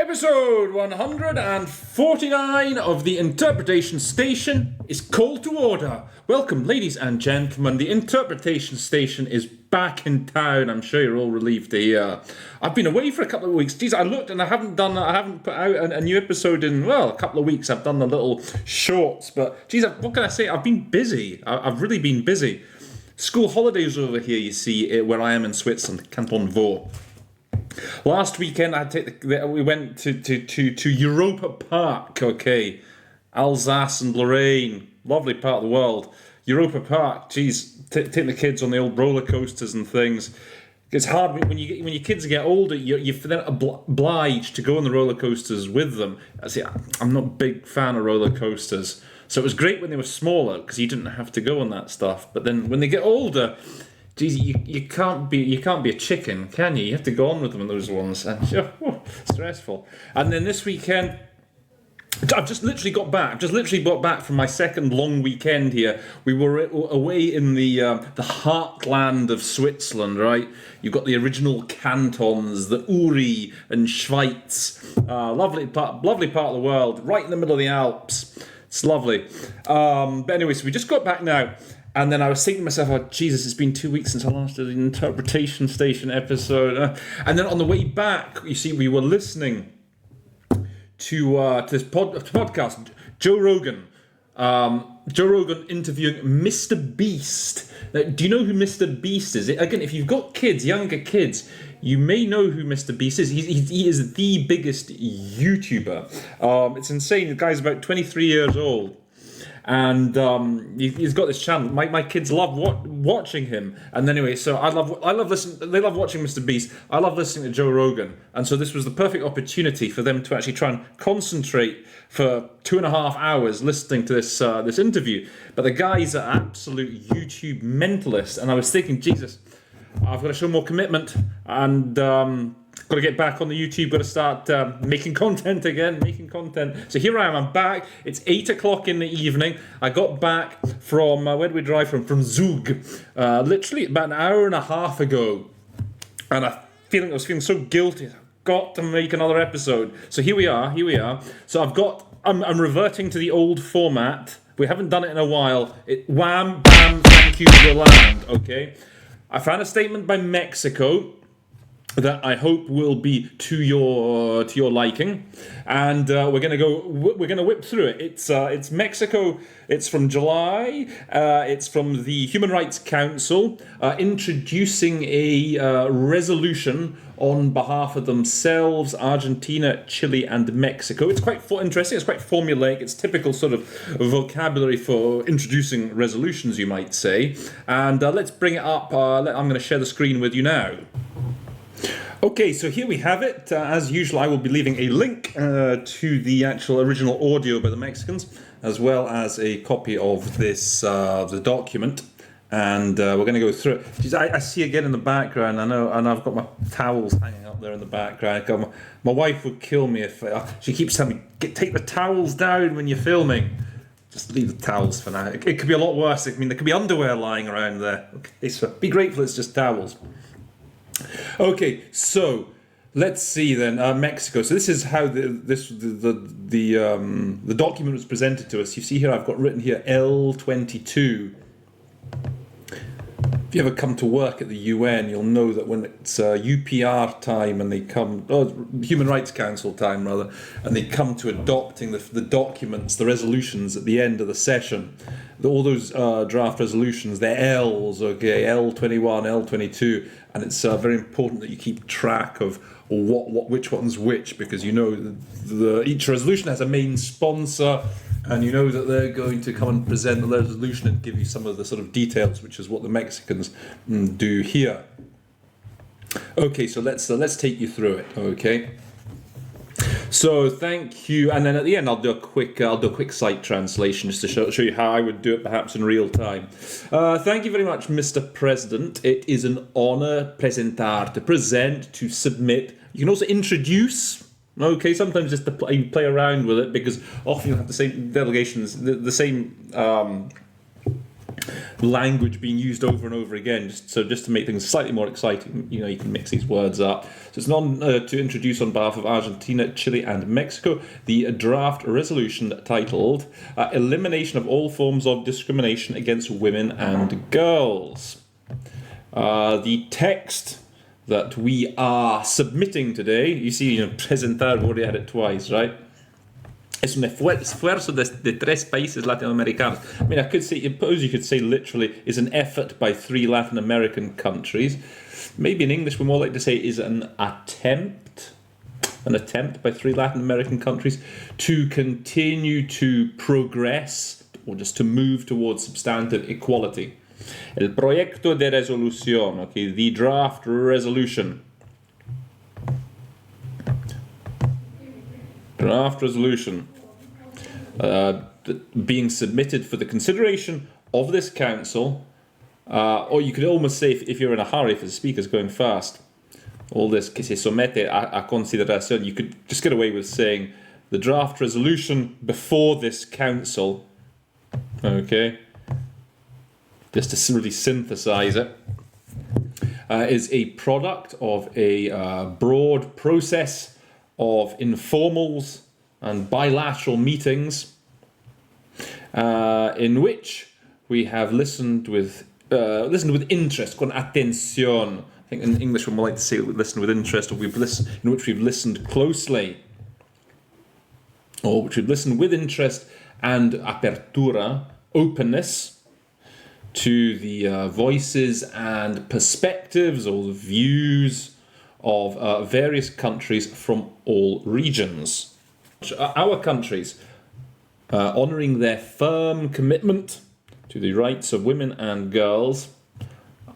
Episode 149 of the Interpretation Station is called to order. Welcome, ladies and gentlemen. The Interpretation Station is back in town. I'm sure you're all relieved to hear. I've been away for a couple of weeks. Geez, I looked and I haven't put out a new episode in, a couple of weeks. I've done the little shorts, but geez, what can I say? I've been busy. I've really been busy. School holidays over here, you see, where I am in Switzerland, Canton Vaud. Last weekend, we went to Europa Park, okay, Alsace and Lorraine, lovely part of the world. Europa Park, geez, taking the kids on the old roller coasters and things. It's hard when your kids get older. You're then obliged to go on the roller coasters with them. I'm not a big fan of roller coasters, so it was great when they were smaller because you didn't have to go on that stuff. But then when they get older, geez, you can't be a chicken, can you? You have to go on with them on those ones, and stressful. And then this weekend, I've just literally got back from my second long weekend here. We were away in the heartland of Switzerland, right? You've got the original cantons, the Uri and Schweiz, lovely part of the world, right in the middle of the Alps. It's lovely. But anyway, so we just got back now. And then I was thinking to myself, oh, Jesus, it's been 2 weeks since I last did an Interpretation Station episode. And then on the way back, you see, we were listening to this podcast, Joe Rogan. Joe Rogan interviewing Mr. Beast. Now, do you know who Mr. Beast is? Again, if you've got kids, younger kids, you may know who Mr. Beast is. He is the biggest YouTuber. It's insane. The guy's about 23 years old. And he's got this channel. My kids love watching him. And anyway, so I love listening. They love watching Mr. Beast. I love listening to Joe Rogan. And so this was the perfect opportunity for them to actually try and concentrate for 2.5 hours listening to this interview. But the guy's an absolute YouTube mentalist. And I was thinking, Jesus, I've got to show more commitment and. Got to get back on the YouTube, got to start making content again, So here I am, I'm back. It's 8 o'clock in the evening. I got back from, where did we drive from? From Zug, literally about an hour and a half ago. And I was feeling so guilty. I've got to make another episode. So here we are. So I'm reverting to the old format. We haven't done it in a while. Wham, bam, thank you to the land, okay? I found a statement by Mexico that I hope will be to your liking, and we're gonna whip through it. It's Mexico. It's from July. It's from the Human Rights Council introducing a resolution on behalf of themselves, Argentina, Chile, and Mexico. It's quite interesting. It's quite formulaic. It's typical sort of vocabulary for introducing resolutions, you might say. And let's bring it up. I'm going to share the screen with you now. Okay, so here we have it. As usual, I will be leaving a link to the actual original audio by the Mexicans, as well as a copy of this the document, and we're going to go through it. Jeez, I see again in the background. I know, and I've got my towels hanging up there in the background. My wife would kill me if she keeps telling me, take the towels down when you're filming. Just leave the towels for now. It could be a lot worse. There could be underwear lying around there. Okay, so be grateful it's just towels. Okay, so let's see then. Mexico. So this is how the document was presented to us. You see here, I've got written here L22. If you ever come to work at the UN, you'll know that when it's UPR time and they come, Human Rights Council time rather, and they come to adopting the documents, the resolutions at the end of the session, all those draft resolutions, they're L's, okay, L21, L22, and it's very important that you keep track of which one's which, because you know each resolution has a main sponsor, and you know that they're going to come and present the resolution and give you some of the sort of details, which is what the Mexicans do here. Okay, so let's take you through it. Okay. So thank you, and then at the end I'll do a quick site translation just to show you how I would do it, perhaps in real time. Thank you very much, Mr. President. It is an honor presentar, to present, to submit. You can also introduce. Okay, sometimes just to play around with it, because often you'll have the same delegations, the same language being used over and over again, just to make things slightly more exciting. You know, you can mix these words up. So it's not to introduce on behalf of Argentina, Chile and Mexico the draft resolution titled Elimination of All Forms of Discrimination Against Women and Girls. The text that we are submitting today, you see, presentar, we already had it twice, right? Es un esfuerzo de tres países latinoamericanos. I mean, you could say literally, is an effort by 3 Latin American countries. Maybe in English we're more likely to say is an attempt by 3 Latin American countries to continue to progress, or just to move towards substantive equality. El proyecto de resolución, okay, the draft resolution. Draft resolution being submitted for the consideration of this council, or you could almost say, if you're in a hurry, if the speaker's going fast, all this que se somete a consideración, you could just get away with saying the draft resolution before this council, okay, just to really synthesize it, is a product of a broad process of informals and bilateral meetings in which we have listened with interest, con atención. I think in English we might like to say listen with interest, or in which we've listened closely, or which we've listened with interest and apertura, openness, to the voices and perspectives or views of various countries from all regions. Our countries, honouring their firm commitment to the rights of women and girls,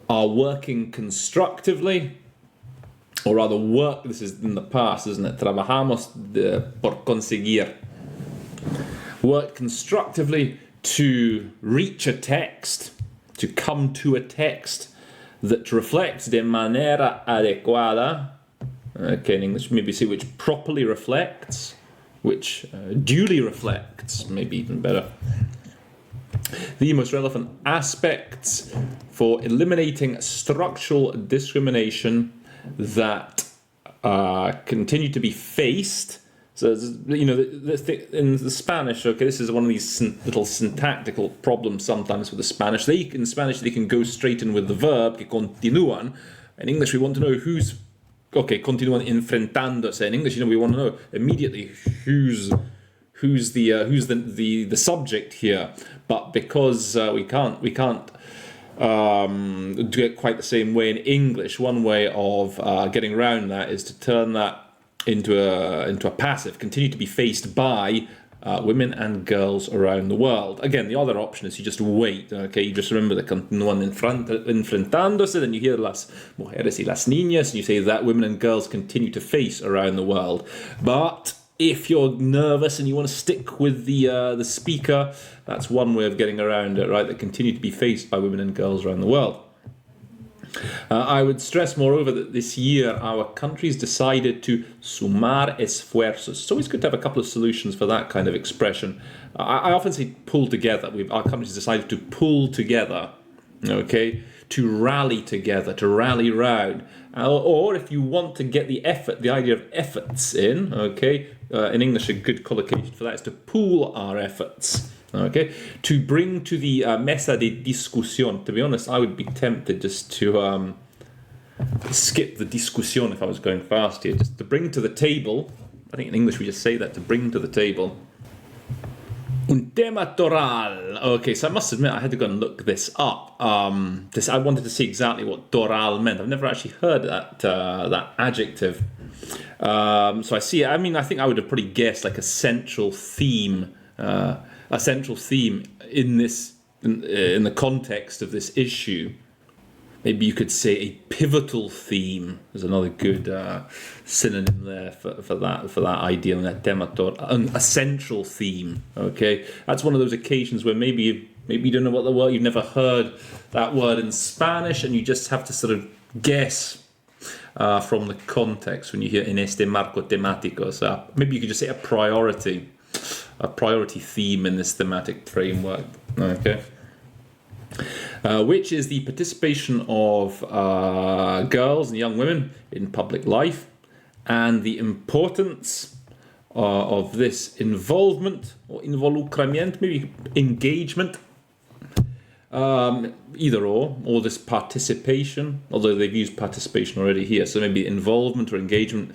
are working constructively, or rather this is in the past, isn't it? Trabajamos por conseguir. Work constructively to reach a text, to come to a text that reflects de manera adecuada, okay, in English maybe say which properly reflects, which duly reflects, maybe even better, the most relevant aspects for eliminating structural discrimination that continue to be faced. So, in the Spanish, okay, this is one of these little syntactical problems sometimes with the Spanish. In Spanish, they can go straight in with the verb, que continúan. In English, we want to know who's, okay, continúan enfrentándose. In English, we want to know immediately who's the subject here. But because we can't do it quite the same way in English, one way of getting around that is to turn that into a passive, continue to be faced by women and girls around the world. Again, the other option is you just wait, okay, you just remember the continúan enfrentándose, then you hear las mujeres y las niñas, and you say that women and girls continue to face around the world. But if you're nervous and you want to stick with the speaker, that's one way of getting around it, right, that continue to be faced by women and girls around the world. I would stress, moreover, that this year our countries decided to sumar esfuerzos. It's always good to have a couple of solutions for that kind of expression. I often say pull together. Our countries decided to pull together, okay, to rally together, to rally round. Or if you want to get the idea of efforts in, okay, in English a good collocation for that is to pool our efforts. Okay, to bring to the mesa de discusión. To be honest, I would be tempted just to skip the discusión if I was going fast here. Just to bring to the table. I think in English we just say that, to bring to the table. Un tema toral. Okay, so I must admit I had to go and look this up. I wanted to see exactly what toral meant. I've never actually heard that adjective. So I see. I mean, I think I would have probably guessed like a central theme. A central theme in the context of this issue. Maybe you could say a pivotal theme. There's another good synonym there for that idea, a central theme. Okay, that's one of those occasions where maybe you don't know what the word, you've never heard that word in Spanish, and you just have to sort of guess from the context when you hear en este marco temático. So maybe you could just say a priority theme in this thematic framework. Okay. which is the participation of girls and young women in public life, and the importance of this involvement, or involucramiento, maybe engagement, either or this participation, although they've used participation already here, so maybe involvement or engagement,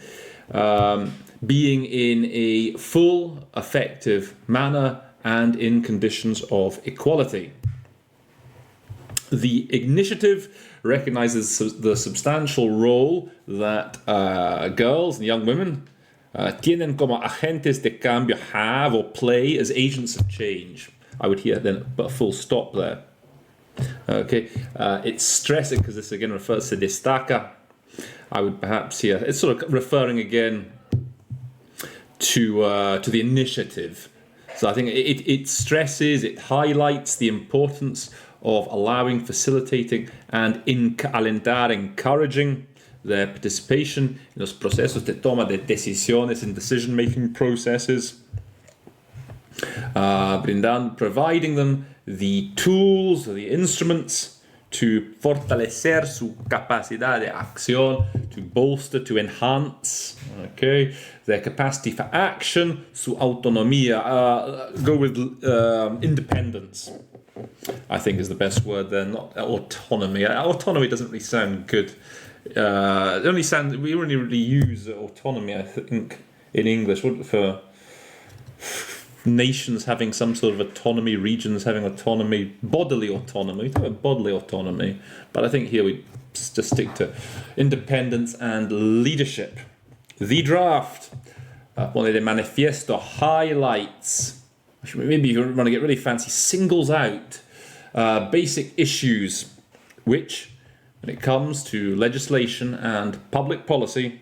being in a full, effective manner and in conditions of equality. The initiative recognizes the substantial role that girls and young women tienen como agentes de cambio, have or play as agents of change. I would here then put a full stop there. Okay, it's stressing, because this again refers to destaca. I would perhaps here, it's sort of referring again to the initiative. So I think it stresses, it highlights the importance of allowing, facilitating, and alentar, encouraging their participation in los procesos de toma de decisiones, in decision-making processes, providing them the tools or the instruments to fortalecer su capacidad de acción, to bolster, to enhance, okay, their capacity for action, su autonomía, go with independence, I think is the best word there, not autonomy. Autonomy doesn't really sound good. We only really use autonomy, I think, in English for nations having some sort of autonomy, regions having autonomy, bodily autonomy. We talk about bodily autonomy, but I think here we just stick to independence and leadership. The draft, pone de manifiesto, highlights, maybe if you want to get really fancy, singles out basic issues which, when it comes to legislation and public policy,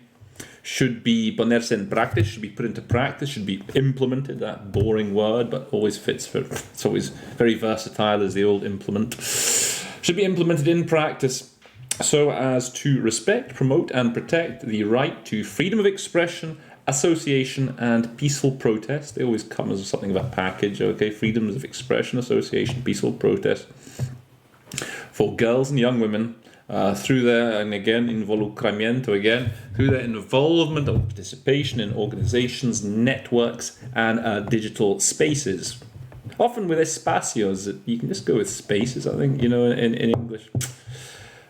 should be ponerse en practice, should be put into practice, should be implemented. That boring word, but always fits for, it's always very versatile as the old implement. Should be implemented in practice so as to respect, promote, and protect the right to freedom of expression, association, and peaceful protest. They always come as something of a package, okay? Freedoms of expression, association, peaceful protest for girls and young women. Through their, and again, involucramiento again, through their involvement or participation in organizations, networks, and digital spaces. Often with espacios, you can just go with spaces, I think, in English.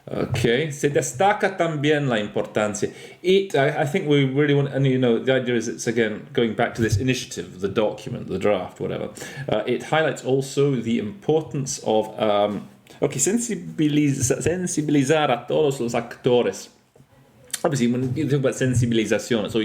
Okay, se destaca también la importancia. I think we really want, and the idea is it's again going back to this initiative, the document, the draft, whatever. It highlights also the importance of sensibilizar a todos los actores. Obviously, when you talk about sensibilización, so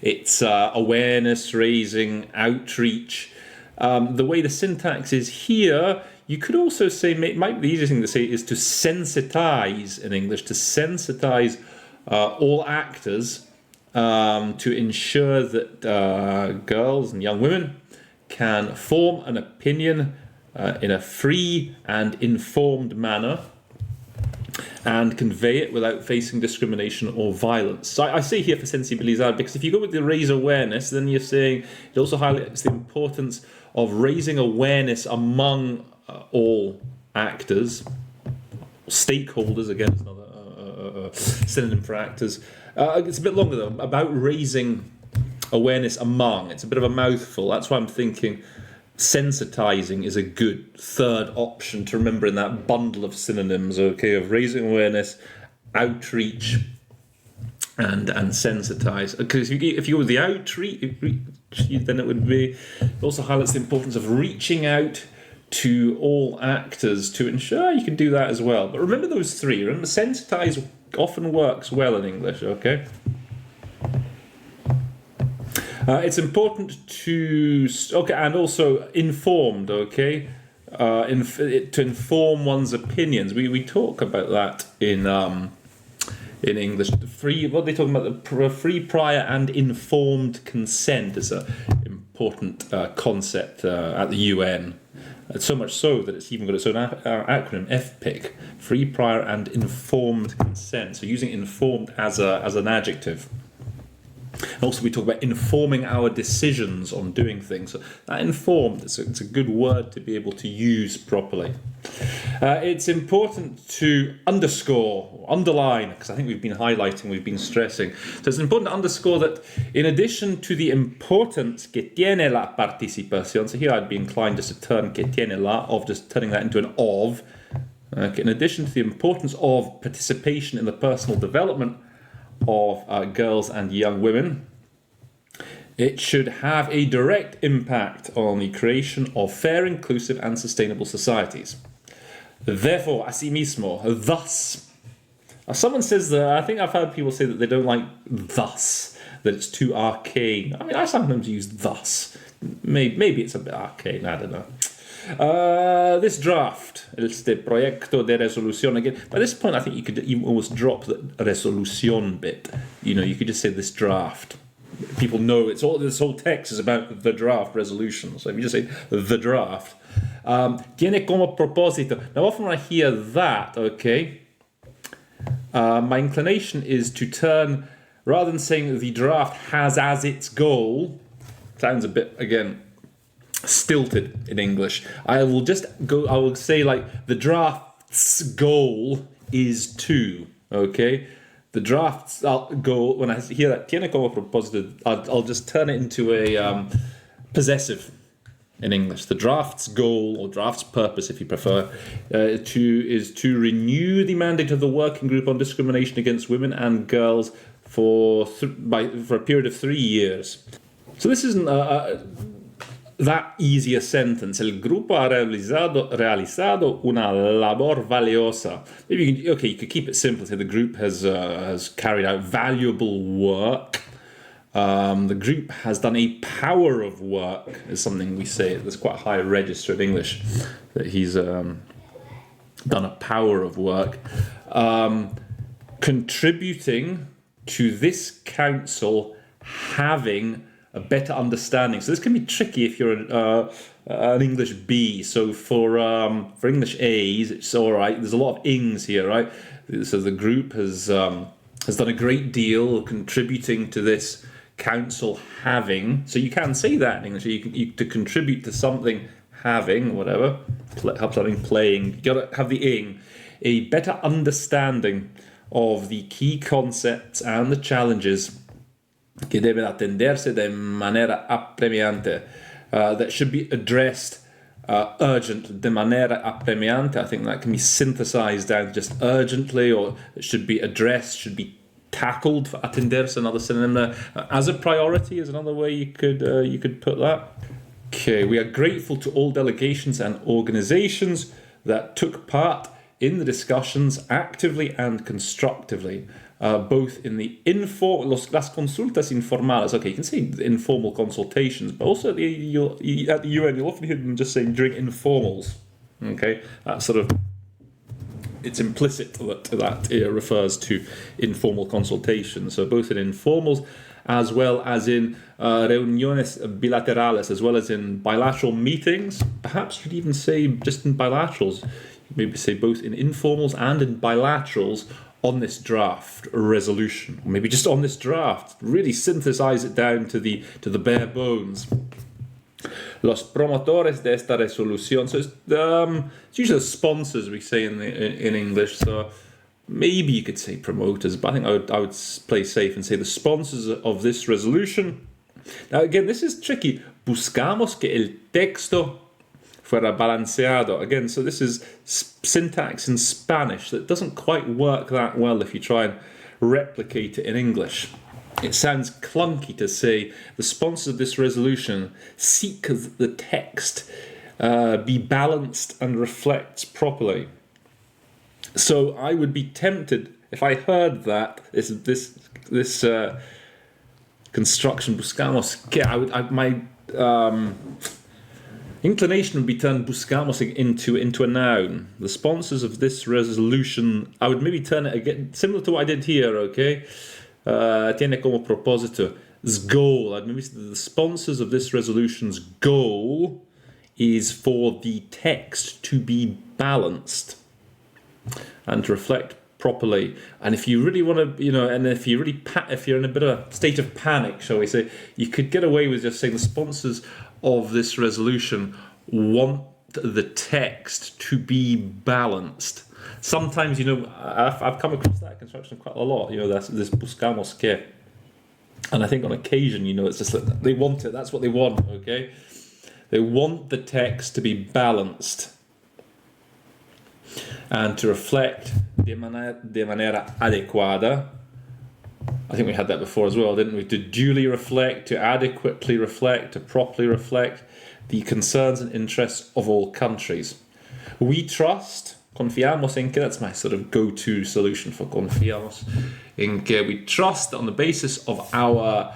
it's awareness raising, outreach. The way the syntax is here, you could also say, might be the easiest thing to say is to sensitize in English, to sensitize all actors to ensure that girls and young women can form an opinion in a free and informed manner and convey it without facing discrimination or violence. So I say here for sensibilizar, because if you go with the raise awareness, then you're saying it also highlights the importance of raising awareness among all actors, stakeholders, again, it's another synonym for actors. It's a bit longer though, about raising awareness among. It's a bit of a mouthful. That's why I'm thinking sensitizing is a good third option to remember in that bundle of synonyms, okay, of raising awareness, outreach, and sensitize. Because if you go with the outreach, then it would be, it also highlights the importance of reaching out to all actors to ensure you can do that as well. But remember those three. Remember, sensitize often works well in English, okay? It's important to, and also informed, okay? To inform one's opinions. We talk about that in English. What are they talking about? The free, prior, and informed consent is an important concept at the UN. So much so that it's even got its own acronym, FPIC, free, prior, and informed consent. So using informed as an adjective. And also we talk about informing our decisions on doing things. So that informed, it's a good word to be able to use properly. It's important to underscore, or underline, because I think we've been highlighting, we've been stressing. So it's important to underscore that in addition to the importance que tiene la participación, so here I'd be inclined just to turn que tiene la, of just turning that into an of. Okay, in addition to the importance of participation in the personal development of girls and young women, it should have a direct impact on the creation of fair, inclusive and sustainable societies. Therefore, asimismo, thus. Someone says that, I think I've heard people say that they don't like thus, that it's too arcane. I mean, I sometimes use thus. Maybe it's a bit arcane, I don't know. This draft, este proyecto de resolución, again, by this point I think you could almost drop the resolución bit. You know, you could just say this draft. People know this whole text is about the draft resolution. So if you just say the draft, tiene como propósito. Now often when I hear that, okay, my inclination is to turn, rather than saying the draft has as its goal, sounds a bit, again, stilted in English. I will say like the draft's goal is to, okay? The draft's goal, when I hear that, tiene como propósito, I'll just turn it into a possessive in English. The draft's goal, or draft's purpose if you prefer, is to renew the mandate of the working group on discrimination against women and girls for a period of 3 years. So this isn't that easy a sentence. El grupo ha realizado una labor valiosa. Maybe you could keep it simple. Say the group has carried out valuable work. The group has done a power of work, is something we say. There's quite a high register in English that he's done a power of work. Contributing to this council having a better understanding. So this can be tricky if you're an English B. So for English A's, it's all right. There's a lot of ings here, right? So the group has done a great deal contributing to this council having. So you can say that in English. You to contribute to something having, whatever, help something playing. You got to have the ing. A better understanding of the key concepts and the challenges que deben atenderse de manera apremiante, that should be addressed urgently, de manera apremiante. I think that can be synthesized down to just urgently, or it should be addressed, should be tackled. For atenderse, another synonym there. As a priority is another way you could put that. Okay, we are grateful to all delegations and organizations that took part in the discussions actively and constructively. Both in the las consultas informales. Okay, you can say informal consultations, but also at the UN, you'll often hear them just saying during informals. Okay, that sort of, it's implicit that it refers to informal consultations. So both in informals as well as in reuniones bilaterales, as well as in bilateral meetings. Perhaps you'd even say just in bilaterals. Maybe say both in informals and in bilaterals on this draft resolution, or maybe just on this draft, really synthesize it down to the bare bones. Los promotores de esta resolución. So it's usually the sponsors we say in English. So maybe you could say promoters, but I think I would play safe and say the sponsors of this resolution. Now again, this is tricky. Buscamos que el texto fuera balanceado. Again, so this is syntax in Spanish that doesn't quite work that well if you try and replicate it in English. It sounds clunky to say the sponsors of this resolution seek that the text be balanced and reflects properly. So I would be tempted if I heard that this construction buscamos que my inclination would be turned buscamos into a noun. The sponsors of this resolution, I would maybe turn it again, similar to what I did here, okay? Tiene como propósito. Goal. I'd maybe say the sponsors of this resolution's goal is for the text to be balanced and to reflect properly. And if you really want to, and if you really if you're in a bit of a state of panic, shall we say, you could get away with just saying the sponsors of this resolution want the text to be balanced. Sometimes, I've come across that in construction quite a lot. That's this buscamos que. And I think on occasion, it's just that they want it. That's what they want, okay? They want the text to be balanced and to reflect de manera adequada. I think we had that before as well, didn't we? To duly reflect, to adequately reflect, to properly reflect the concerns and interests of all countries. We trust, confiamos en que, that's my sort of go-to solution for confiamos, en que we trust on the basis of our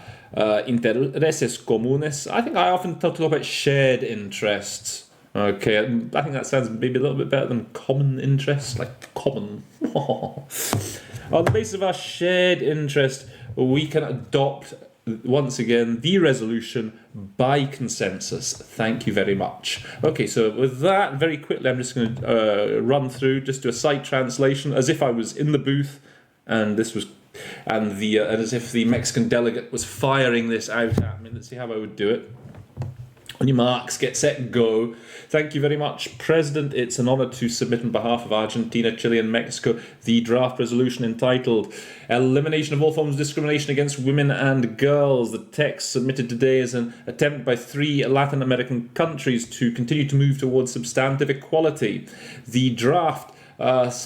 intereses comunes. I think I often talk about shared interests. Okay, I think that sounds maybe a little bit better than common interests, like common. On the basis of our shared interest, we can adopt, once again, the resolution by consensus. Thank you very much. Okay, so with that, very quickly, I'm just going to run through, just do a side translation, as if I was in the booth, and this was, and as if the Mexican delegate was firing this out at me. Let's see how I would do it. On your marks, get set, go. Thank you very much, President. It's an honour to submit on behalf of Argentina, Chile and Mexico the draft resolution entitled Elimination of All Forms of Discrimination Against Women and Girls. The text submitted today is an attempt by 3 Latin American countries to continue to move towards substantive equality. The draft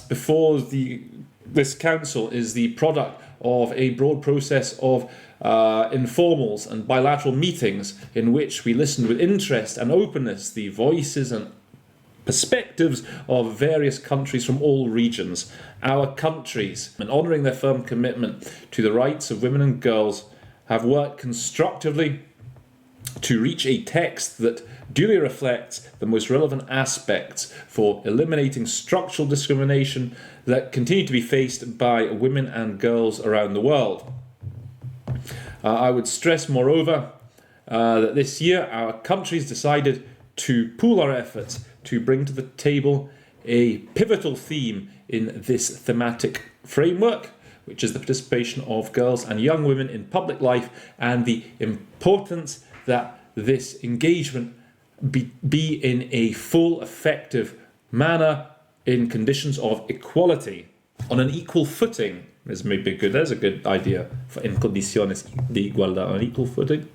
before this council is the product of a broad process of informals and bilateral meetings in which we listened with interest and openness the voices and perspectives of various countries from all regions. Our countries, in honouring their firm commitment to the rights of women and girls, have worked constructively to reach a text that duly reflects the most relevant aspects for eliminating structural discrimination that continue to be faced by women and girls around the world. I would stress, moreover, that this year our countries decided to pool our efforts to bring to the table a pivotal theme in this thematic framework, which is the participation of girls and young women in public life and the importance that this engagement be in a full, effective manner in conditions of equality, on an equal footing. There's a good idea for en condiciones de igualdad, on an equal footing.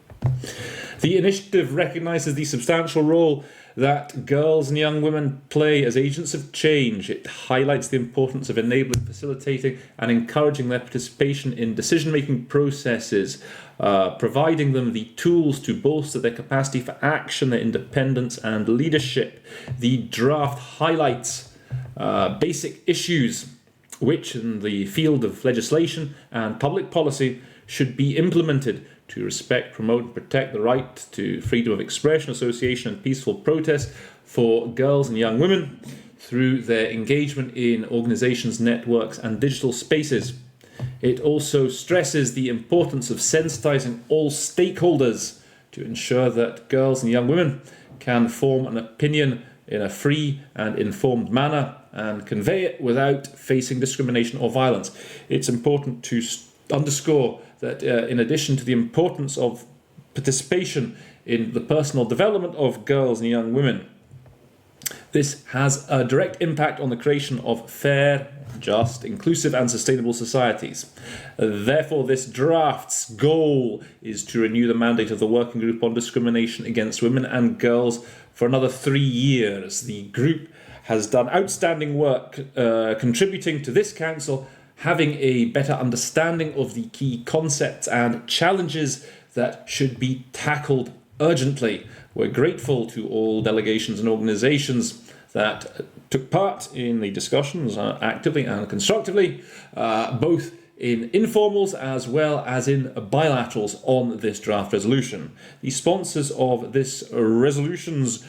The initiative recognises the substantial role that girls and young women play as agents of change. It highlights the importance of enabling, facilitating and encouraging their participation in decision-making processes, providing them the tools to bolster their capacity for action, their independence and leadership. The draft highlights basic issues which in the field of legislation and public policy should be implemented to respect, promote and protect the right to freedom of expression, association and peaceful protest for girls and young women through their engagement in organisations, networks and digital spaces. It also stresses the importance of sensitising all stakeholders to ensure that girls and young women can form an opinion in a free and informed manner and convey it without facing discrimination or violence. It's important to underscore that in addition to the importance of participation in the personal development of girls and young women, this has a direct impact on the creation of fair, just, inclusive and sustainable societies. Therefore, this draft's goal is to renew the mandate of the Working Group on Discrimination Against Women and Girls for another 3 years. The group has done outstanding work contributing to this council, having a better understanding of the key concepts and challenges that should be tackled urgently. We're grateful to all delegations and organisations that took part in the discussions actively and constructively, both in informals as well as in bilaterals on this draft resolution. The sponsors of this resolution's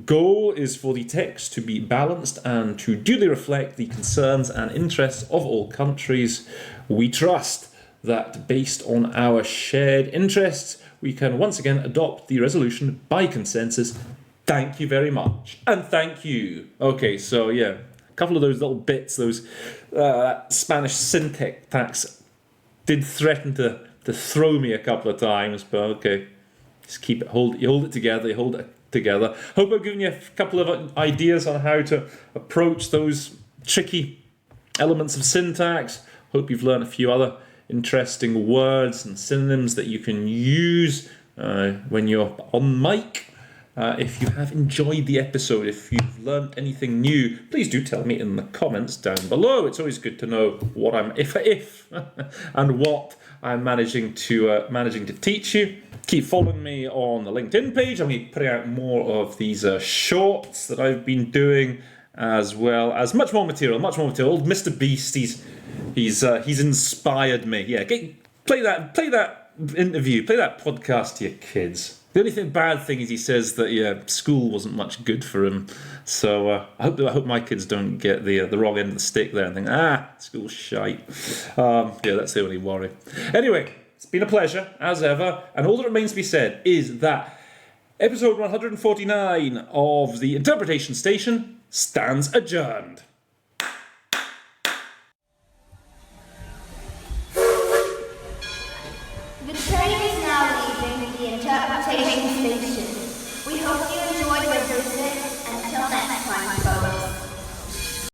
goal is for the text to be balanced and to duly reflect the concerns and interests of all countries. We trust that based on our shared interests, we can once again adopt the resolution by consensus. Thank you very much. And thank you. Okay, so yeah, couple of those little bits, those Spanish syntax did threaten to throw me a couple of times, but okay. Just keep it, hold it together, Hope I've given you a couple of ideas on how to approach those tricky elements of syntax. Hope you've learned a few other interesting words and synonyms that you can use when you're on mic. If you have enjoyed the episode, if you've learned anything new, please do tell me in the comments down below. It's always good to know what I'm if and what I'm managing to teach you. Keep following me on the LinkedIn page. I'm going to be putting out more of these shorts that I've been doing, as well as much more material. Old Mr. Beast, he's inspired me. Yeah, play that interview, play that podcast to your kids. The only bad thing is he says that school wasn't much good for him. So I hope my kids don't get the wrong end of the stick there and think, school's shite. That's the only worry. Anyway, it's been a pleasure as ever, and all that remains to be said is that episode 149 of the Interpretation Station stands adjourned. The train is now leaving the